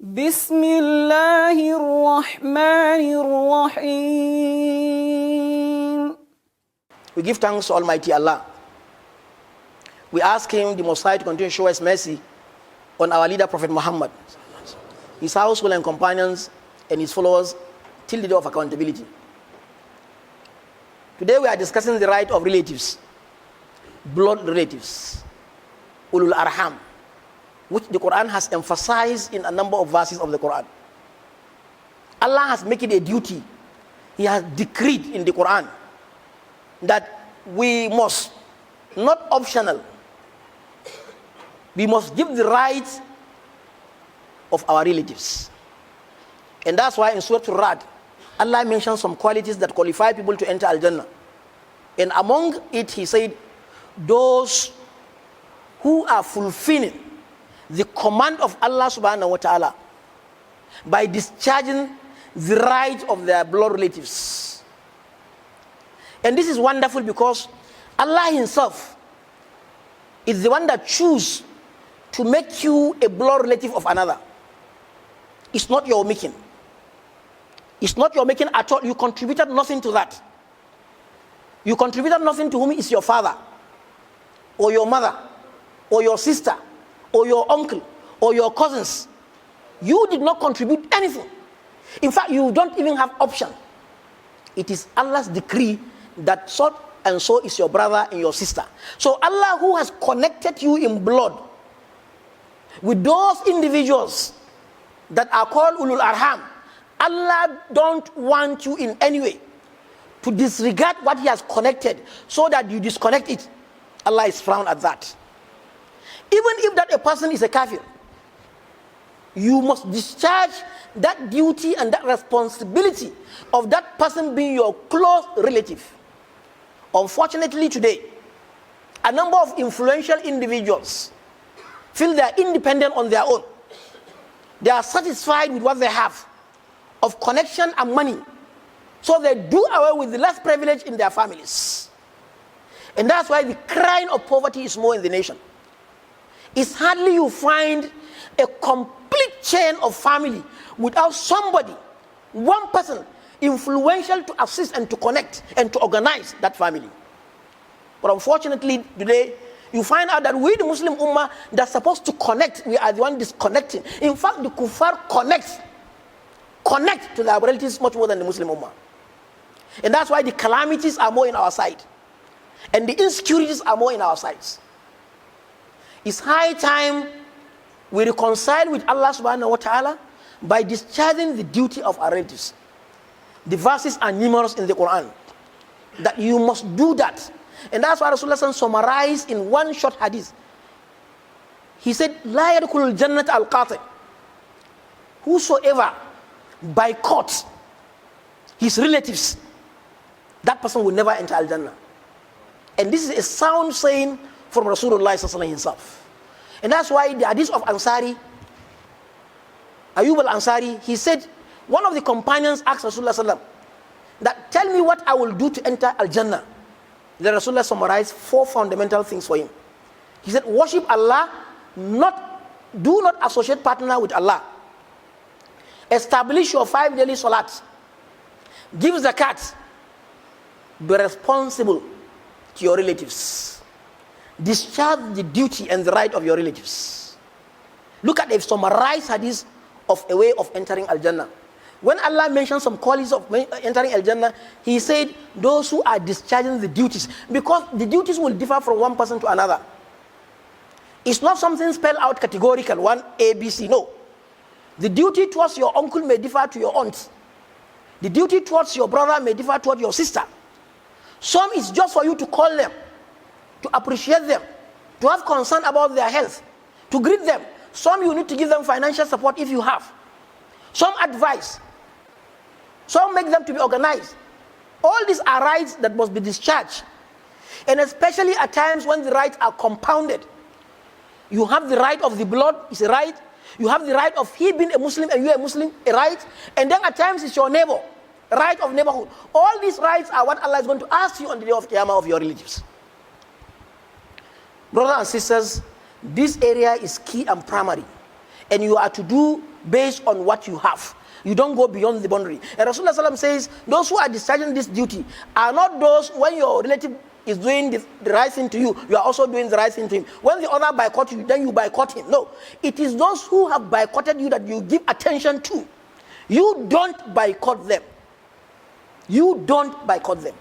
بسم الله الرحمن الرحيم. We give thanks to Almighty Allah. We ask Him, the Most High, to continue to show us mercy on our leader, Prophet Muhammad, his household and companions, and his followers till the day of accountability. Today we are discussing the right of relatives, blood relatives, ulul arham, which the Quran has emphasized in a number of verses of the Quran. Allah has made it a duty. He has decreed in the Quran that we must, not optional, we must give the rights of our relatives. And that's why in Surah Al-Ra'd, Allah mentioned some qualities that qualify people to enter Al-Jannah. And among it, He said, those who are fulfilling the command of Allah subhanahu wa ta'ala by discharging the right of their blood relatives. And this is wonderful because Allah Himself is the one that chooses to make you a blood relative of another. It's not your making. It's not your making at all. You contributed nothing to that. You contributed nothing to whom is your father, or your mother, or your sister, or your uncle, or your cousins. You did not contribute anything. In fact, you don't even have option. It is Allah's decree that so and so is your brother and your sister. So Allah, who has connected you in blood with those individuals that are called ulul arham, Allah don't want you in any way to disregard what He has connected so that you disconnect it. Allah is frowned at that. Even if that a person is a kafir, you must discharge that duty and that responsibility of that person being your close relative. Unfortunately today, a number of influential individuals feel they are independent on their own. They are satisfied with what they have of connection and money. So they do away with the less privilege in their families. And that's why the crying of poverty is more in the nation. It's hardly you find a complete chain of family without somebody, one person, influential to assist and to connect and to organize that family. But unfortunately today, you find out that we, the Muslim Ummah, that's supposed to connect, we are the one disconnecting. In fact, the kuffar connect to their relatives much more than the Muslim Ummah. And that's why the calamities are more in our side. And the insecurities are more in our sides. It's high time we reconcile with Allah subhanahu wa ta'ala by discharging the duty of our relatives. The verses are numerous in the Quran that you must do that. And that's why Rasulullah summarized in one short hadith. He said, La yadkhulul jannat al-qati. Whosoever boycotts his relatives, that person will never enter Al-Jannah. And this is a sound saying from Rasulullah himself. And that's why the hadith of Ansari, Ayub al-Ansari, he said, one of the companions asked Rasulullah that, tell me what I will do to enter Al-Jannah. Then Rasulullah summarized 4 fundamental things for him. He said, worship Allah, do not associate partner with Allah. Establish your 5 daily salats. Give zakat. Be responsible to your relatives. Discharge the duty and the right of your relatives. Look at the summarized hadith of a way of entering Al-Jannah. When Allah mentioned some qualities of entering Al-Jannah, He said those who are discharging the duties, because the duties will differ from one person to another. It's not something spelled out categorical, one A, B, C, no. The duty towards your uncle may differ to your aunt. The duty towards your brother may differ towards your sister. Some is just for you to call them, to appreciate them, to have concern about their health, to greet them. Some you need to give them financial support if you have. Some advice. Some make them to be organized. All these are rights that must be discharged. And especially at times when the rights are compounded. You have the right of the blood, it's a right. You have the right of he being a Muslim and you a Muslim, a right. And then at times it's your neighbor, right of neighborhood. All these rights are what Allah is going to ask you on the day of Qiyamah of your relatives. Brothers and sisters, this area is key and primary. And you are to do based on what you have. You don't go beyond the boundary. And Rasulullah Sallam says, those who are discharging this duty are not those when your relative is doing the right thing to you, you are also doing the right thing to him. When the other boycott you, then you boycott him. No, it is those who have boycotted you that you give attention to. You don't boycott them. You don't boycott them.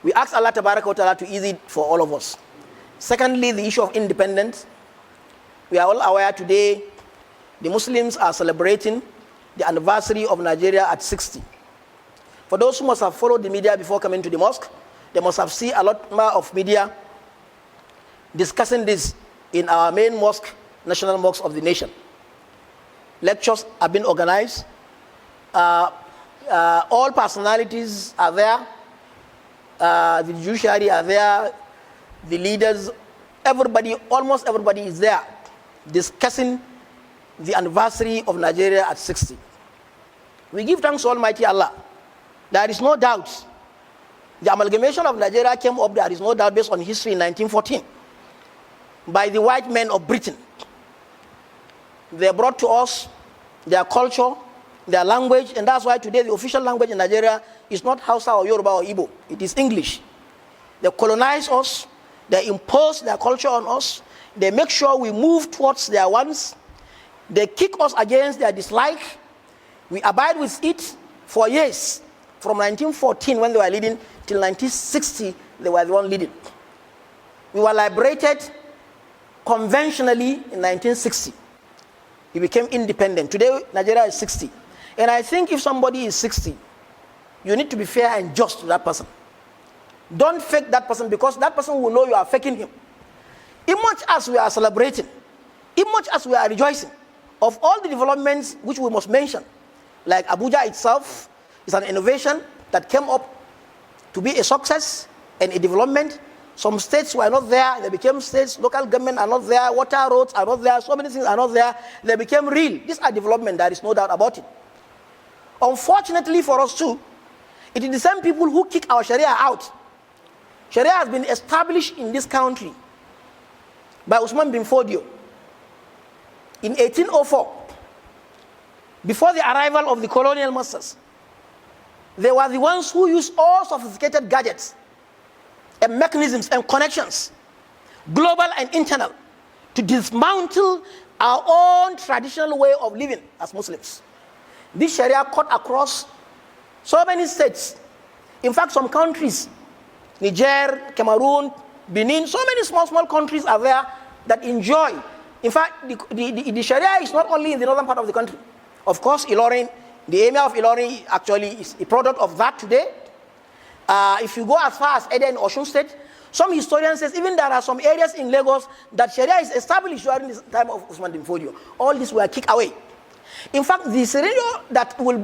We ask Allah Tabaraka wa Ta'ala to ease it for all of us. Secondly, the issue of independence. We are all aware today the Muslims are celebrating the anniversary of Nigeria at 60. For those who must have followed the media before coming to the mosque, they must have seen a lot more of media discussing this in our main mosque, national mosque of the nation. Lectures have been organized. All personalities are there. The judiciary are there. The leaders, everybody, almost everybody is there discussing the anniversary of Nigeria at 60. We give thanks to Almighty Allah. There is no doubt. The amalgamation of Nigeria came up, there is no doubt, based on history in 1914 by the white men of Britain. They brought to us their culture, their language, and that's why today the official language in Nigeria is not Hausa or Yoruba or Igbo. It is English. They colonize us. They impose their culture on us. They make sure we move towards their wants. They kick us against their dislike. We abide with it for years. From 1914, when they were leading, till 1960, they were the one leading. We were liberated conventionally in 1960. We became independent. Today, Nigeria is 60. And I think if somebody is 60, you need to be fair and just to that person. Don't fake that person, because that person will know you are faking him. In much as we are celebrating, in much as we are rejoicing of all the developments which we must mention, like Abuja itself is an innovation that came up to be a success and a development. Some states were not there, they became states. Local government are not there, water roads are not there, so many things are not there. They became real. These are development, there is no doubt about it. Unfortunately for us too, it is the same people who kick our Sharia out. Sharia has been established in this country by Usman bin Fodio in 1804, before the arrival of the colonial masters. They were the ones who used all sophisticated gadgets and mechanisms and connections, global and internal, to dismantle our own traditional way of living as Muslims. This Sharia cut across so many states. In fact, some countries, Niger, Cameroon, Benin, so many small countries are there that enjoy. In fact, the Sharia is not only in the northern part of the country. Of course, Ilorin, the Emir of Ilorin actually is a product of that today. If you go as far as Ede in Osun State, some historians say even there are some areas in Lagos that Sharia is established during the time of Usman bin Fodio. All these were kicked away. In fact, the scenario that will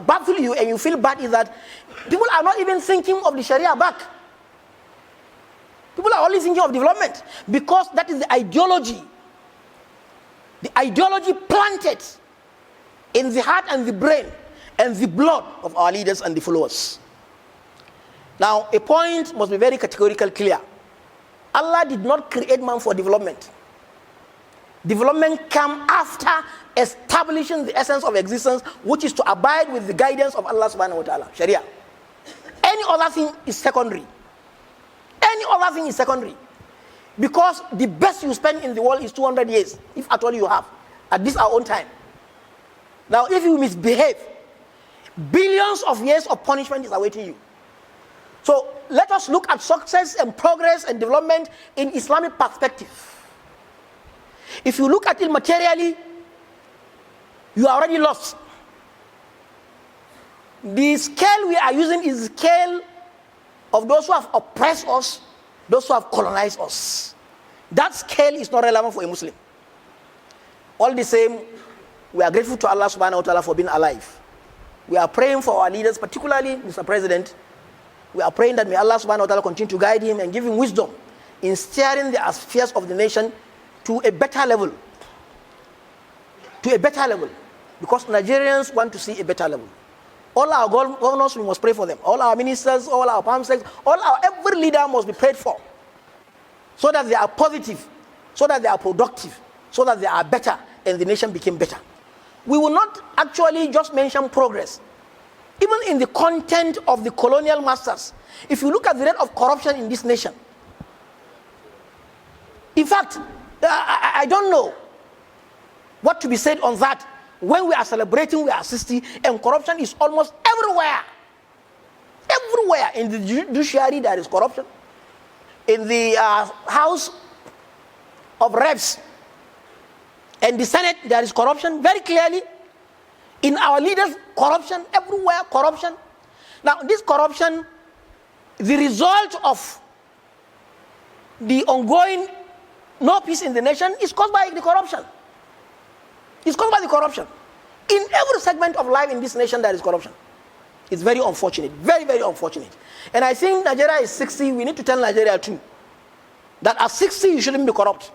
baffle you and you feel bad is that people are not even thinking of the Sharia back. People are only thinking of development, because that is the ideology. The ideology planted in the heart and the brain and the blood of our leaders and the followers. Now, a point must be very categorical clear. Allah did not create man for development. Development came after establishing the essence of existence, which is to abide with the guidance of Allah subhanahu wa ta'ala, Sharia. Any other thing is secondary. Any other thing is secondary. Because the best you spend in the world is 200 years, if at all you have, at this our own time. Now, if you misbehave, billions of years of punishment is awaiting you. So, let us look at success and progress and development in Islamic perspective. If you look at it materially, you are already lost. The scale we are using is the scale of those who have oppressed us, those who have colonized us. That scale is not relevant for a Muslim. All the same, we are grateful to Allah subhanahu wa ta'ala for being alive. We are praying for our leaders, particularly Mr. President. We are praying that may Allah subhanahu wa ta'ala continue to guide him and give him wisdom in steering the affairs of the nation to a better level. To a better level. Because Nigerians want to see a better level. All our governors, we must pray for them. All our ministers, all our pamphletes, every leader must be prayed for. So that they are positive, so that they are productive, so that they are better and the nation became better. We will not actually just mention progress. Even in the content of the colonial masters, if you look at the rate of corruption in this nation, in fact, I don't know what to be said on that. When we are celebrating, we are 60, and corruption is almost everywhere. Everywhere. In the judiciary, there is corruption. In the House of Reps and the Senate, there is corruption very clearly. In our leaders, corruption, everywhere, corruption. Now, this corruption, the result of the ongoing no peace in the nation is caused by the corruption. It's caused by the corruption. In every segment of life in this nation, there is corruption. It's very unfortunate, very, very unfortunate. And I think Nigeria is 60, we need to tell Nigeria too, that at 60, you shouldn't be corrupt.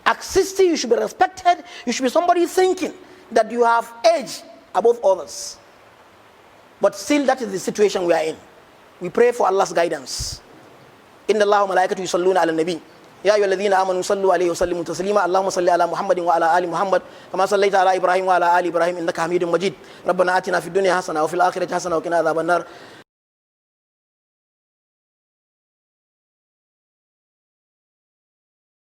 At 60, you should be respected. You should be somebody thinking that you have age above others. But still, that is the situation we are in. We pray for Allah's guidance. Inna Allahu malaikatu yusalluna ala nabi. Ya ayyuhalladhina amanu sallu alayhi wa sallimu taslima. Allahumma salli ala Muhammadin wa ala ali Muhammad. Kama sallaita ala Ibrahim wa ala ali Ibrahim innaka Hamidum Majid. Rabbana atina fid dunya hasana wa fil akhirati hasana wa qina adhaban nar.